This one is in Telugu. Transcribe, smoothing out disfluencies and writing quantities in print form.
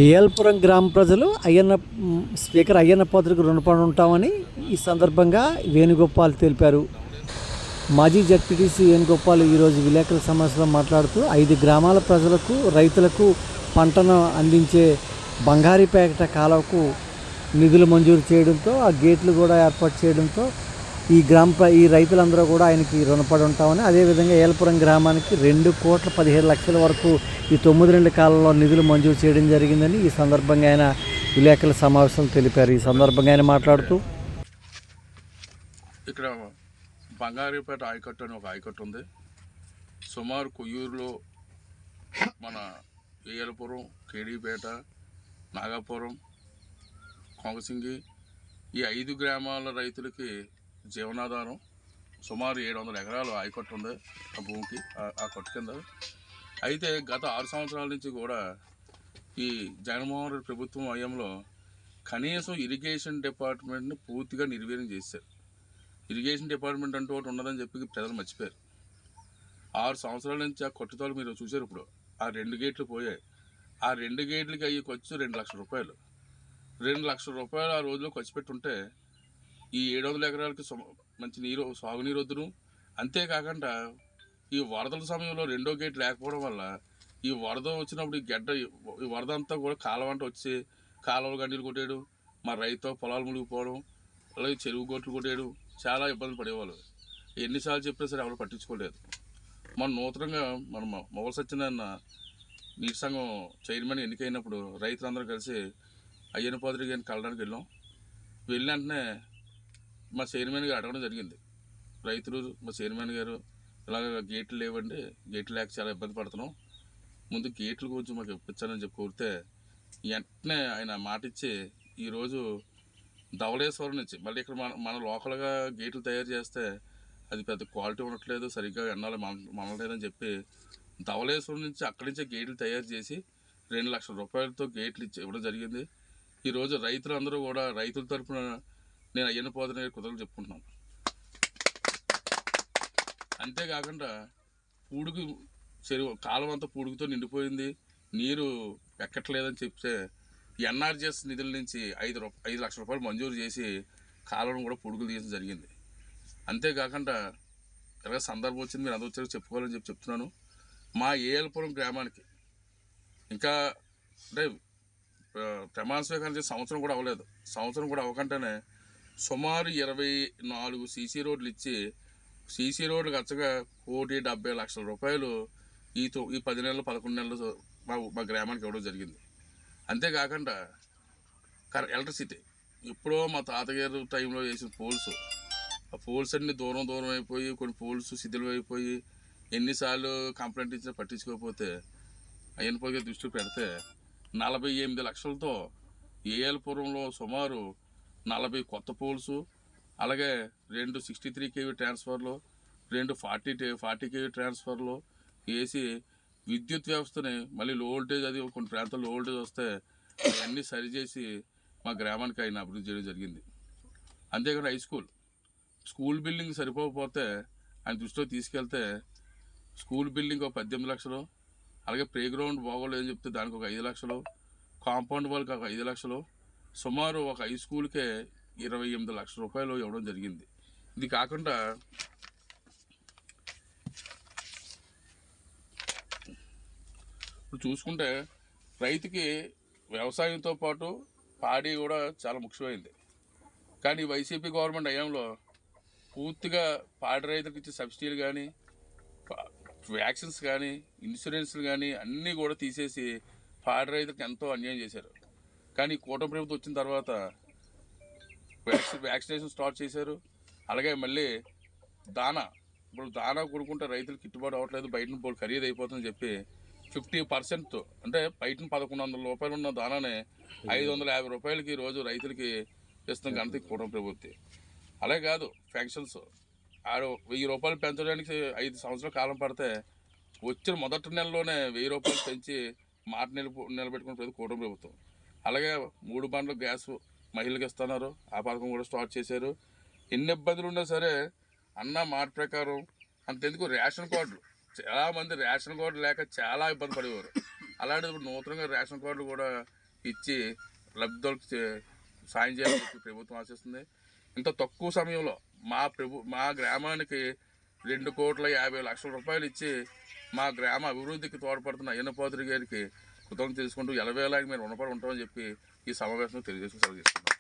ఏఎల్పురం గ్రామ ప్రజలు స్పీకర్ అయ్యన్న పాత్రకు రుణపడి ఉంటామని ఈ సందర్భంగా వేణుగోపాల్ తెలిపారు. మాజీ జడ్పీటీసీ వేణుగోపాల్ ఈరోజు విలేకరుల సమావేశంలో మాట్లాడుతూ 5 గ్రామాల ప్రజలకు, రైతులకు పంటను అందించే బంగారిపేట కాలువకు నిధులు మంజూరు చేయడంతో, ఆ గేట్లు కూడా ఏర్పాటు చేయడంతో ఈ రైతులందరూ కూడా ఆయనకి రుణపడి ఉంటామని, అదేవిధంగా ఏఎల్పురం గ్రామానికి 2,15,00,000 వరకు ఈ 9 కాలంలో నిధులు మంజూరు చేయడం జరిగిందని ఈ సందర్భంగా ఆయన విలేకరుల సమావేశంలో తెలిపారు. ఈ సందర్భంగా ఆయన మాట్లాడుతూ, ఇక్కడ బంగారిపేట ఆయకట్టు అని ఒక ఆయకట్టు ఉంది. సుమారు కొయ్యూరులో మన ఏఎల్పురం, కేడీపేట, నాగాపురం, కొంగసింగి ఈ 5 గ్రామాల రైతులకి జీవనాధారం. సుమారు 700 ఎకరాలు ఆయకట్టు ఉంది ఆ భూమికి, ఆ కట్టు కింద. అయితే గత 6 సంవత్సరాల నుంచి కూడా ఈ జగన్మోహన్ రెడ్డి ప్రభుత్వం హయాంలో కనీసం ఇరిగేషన్ డిపార్ట్మెంట్ని పూర్తిగా నిర్వీర్యం చేశారు. ఇరిగేషన్ డిపార్ట్మెంట్ అంటూ ఒకటి ఉన్నదని చెప్పి ప్రజలు మర్చిపోయారు. 6 సంవత్సరాల నుంచి ఆ కట్టుతాలు మీరు చూశారు. ఇప్పుడు ఆ 2 గేట్లు పోయాయి. ఆ 2 గేట్లకి అయ్యి ఖర్చు 2 లక్షల రూపాయలు. 2 లక్షల రూపాయలు ఆ రోజులో ఖర్చు పెట్టుంటే ఈ 700 ఎకరాలకి మంచి నీరు, సాగునీరు వద్దును. అంతేకాకుండా ఈ వరదల సమయంలో 2వ గేట్ లేకపోవడం వల్ల ఈ వరద వచ్చినప్పుడు ఈ వరద అంతా కూడా కాలువంట వచ్చి కాలువలు గండిలు కొట్టేయడం, మా రైతు పొలాలు మునిగిపోవడం, అలాగే చెరువు గొట్లు కొట్టేయడం, చాలా ఇబ్బంది పడేవాళ్ళు. ఎన్నిసార్లు చెప్పినా సరే ఎవరు పట్టించుకోలేదు. మన నూతనంగా మన మొగల సత్యనారాయణ నీటి సంఘం చైర్మన్ ఎన్నికైనప్పుడు రైతులందరూ కలిసి అయ్యన్న పాత్రి గారిని కలడానికి వెళ్ళాం. వెళ్ళిన వెంటనే మా చైర్మన్ గారు అడగడం జరిగింది. రైతులు మా చైర్మన్ గారు ఇలాగ గేట్లు లేవండి, గేట్లు లేక చాలా ఇబ్బంది పడుతున్నాం, ముందు గేట్లు కొంచెం మాకు ఇప్పించాలని చెప్పి కోరితే వెంటనే ఆయన మాట ఇచ్చి ఈరోజు ధవళేశ్వరం నుంచి మళ్ళీ ఇక్కడ మన లోకల్గా గేట్లు తయారు చేస్తే అది పెద్ద క్వాలిటీ ఉండట్లేదు, సరిగ్గా ఎన్నాళ్ళు మనలేదని చెప్పి ధవళేశ్వరం నుంచి అక్కడి నుంచే గేట్లు తయారు చేసి 2 లక్షల రూపాయలతో గేట్లు ఇవ్వడం జరిగింది. ఈరోజు రైతులందరూ కూడా రైతుల తరఫున నేను అయ్యన్న పాత్రి గారి కృతజ్ఞతలు చెప్పుకుంటున్నాను. అంతేకాకుండా పూడుగు చెరువు కాలం అంతా పూడుగుతో నిండిపోయింది, నీరు ఎక్కట్లేదని చెప్తే ఎన్ఆర్జీఎస్ నిధుల నుంచి 5 లక్షల రూపాయలు మంజూరు చేసి కాలువను కూడా పూడుగులు తీయడం జరిగింది. అంతేకాకుండా ఇలాగ సందర్భం వచ్చింది, మీరు అందరూ వచ్చారు చెప్పుకోవాలని చెప్తున్నాను. మా ఏఎల్పురం గ్రామానికి ఇంకా అంటే ప్రమాణ స్వీకారం చేసి సంవత్సరం కూడా అవ్వలేదు. సంవత్సరం కూడా అవ్వకుండానే సుమారు 24 సీసీ రోడ్లు ఇచ్చి, సీసీ రోడ్లు ఖర్చుగా 1,70,00,000 రూపాయలు ఈ 10 నెలలు 11 నెలలు మా గ్రామానికి ఇవ్వడం జరిగింది. అంతేకాకుండా ఎలక్ట్రిసిటీ ఎప్పుడో మా తాతగారు టైంలో వేసిన పోల్స్, ఆ పోల్స్ అన్నీ దూరం అయిపోయి, కొన్ని పోల్స్ శిథిలం అయిపోయి ఎన్నిసార్లు కంప్లైంట్ ఇచ్చినా పట్టించుకోకపోతే అయ్యన్న పాత్రి గారి దృష్టికి పెడితే 48 లక్షలతో ఏఎల్పురంలో సుమారు 40 కొత్త పోల్స్, అలాగే 2 63 kV ట్రాన్స్ఫర్లు, 2 40 kV ట్రాన్స్ఫర్లు వేసి విద్యుత్ వ్యవస్థని మళ్ళీ లో వోల్టేజ్, అది కొన్ని ప్రాంతాల్లో లో వోల్టేజ్ వస్తే అవన్నీ సరిచేసి మా గ్రామానికి ఆయన అభివృద్ధి చేయడం జరిగింది. అంతేకాకుండా స్కూల్ బిల్డింగ్ సరిపోకపోతే ఆయన దృష్టిలో తీసుకెళ్తే స్కూల్ బిల్డింగ్ ఒక 18 లక్షలు, అలాగే ప్లే గ్రౌండ్ బాగోలేదని చెప్తే దానికి ఒక 5 లక్షలు, కాంపౌండ్ వాళ్ళకి ఒక 5 లక్షలు, సుమారు ఒక హై స్కూల్కే 28 లక్షల రూపాయలు ఇవ్వడం జరిగింది. ఇది కాకుండా ఇప్పుడు చూసుకుంటే రైతుకి వ్యవసాయంతో పాటు పాడి కూడా చాలా ముఖ్యమైంది. కానీ వైసీపీ గవర్నమెంట్ హయాంలో పూర్తిగా పాడి రైతులకు ఇచ్చే సబ్సిడీలు కానీ, వ్యాక్సిన్స్ కానీ, ఇన్సూరెన్స్లు కానీ అన్నీ కూడా తీసేసి పాడి రైతులకు ఎంతో అన్యాయం చేశారు. కానీ కూటమి ప్రభుత్వం వచ్చిన తర్వాత వ్యాక్సినేషన్ స్టార్ట్ చేశారు. అలాగే మళ్ళీ ఇప్పుడు దానా కొనుక్కుంటే రైతులకు గిట్టుబాటు అవ్వట్లేదు, బయట పోలు ఖరీదు అయిపోతుందని చెప్పి 50% అంటే బయట 1,100 రూపాయలు ఉన్న దానానే 550 రూపాయలకి ఈరోజు రైతులకి ఇస్తున్న ఘనత కూటమి ప్రభుత్వం. అలాగే కాదు, పెన్షన్స్ 1000 రూపాయలు పెంచడానికి 5 సంవత్సరాల కాలం పడితే వచ్చిన మొదటి నెలలోనే 1000 రూపాయలు పెంచి మాట నిలబెట్టుకున్న ప్రతి కూటమి ప్రభుత్వం. అలాగే 3 బండ్లు గ్యాస్ మహిళలకు ఇస్తున్నారు, ఆ పథకం కూడా స్టార్ట్ చేశారు. ఎన్ని ఇబ్బందులు ఉన్నా సరే అన్న మాట ప్రకారం అంతెందుకు రేషన్ కార్డులు, చాలామంది రేషన్ కార్డు లేక చాలా ఇబ్బంది పడేవారు. అలాంటిది ఇప్పుడు నూతనంగా రేషన్ కార్డులు కూడా ఇచ్చి లబ్ధిదారులకు సాయం చేయాలని చెప్పి ప్రభుత్వం ఆశిస్తుంది. ఇంత తక్కువ సమయంలో మా గ్రామానికి 2,50,00,000 రూపాయలు ఇచ్చి మా గ్రామ అభివృద్ధికి తోడ్పడుతున్న అయ్యన్న పాత్రుడు గారికి కృతజ్ఞతలు తెలుసుకుంటూ ఎలవేళకి మేము రుణపడి ఉంటామని చెప్పి ఈ సమావేశంలో తెలియజేసుకుని సెలవు తీసుకున్నాం.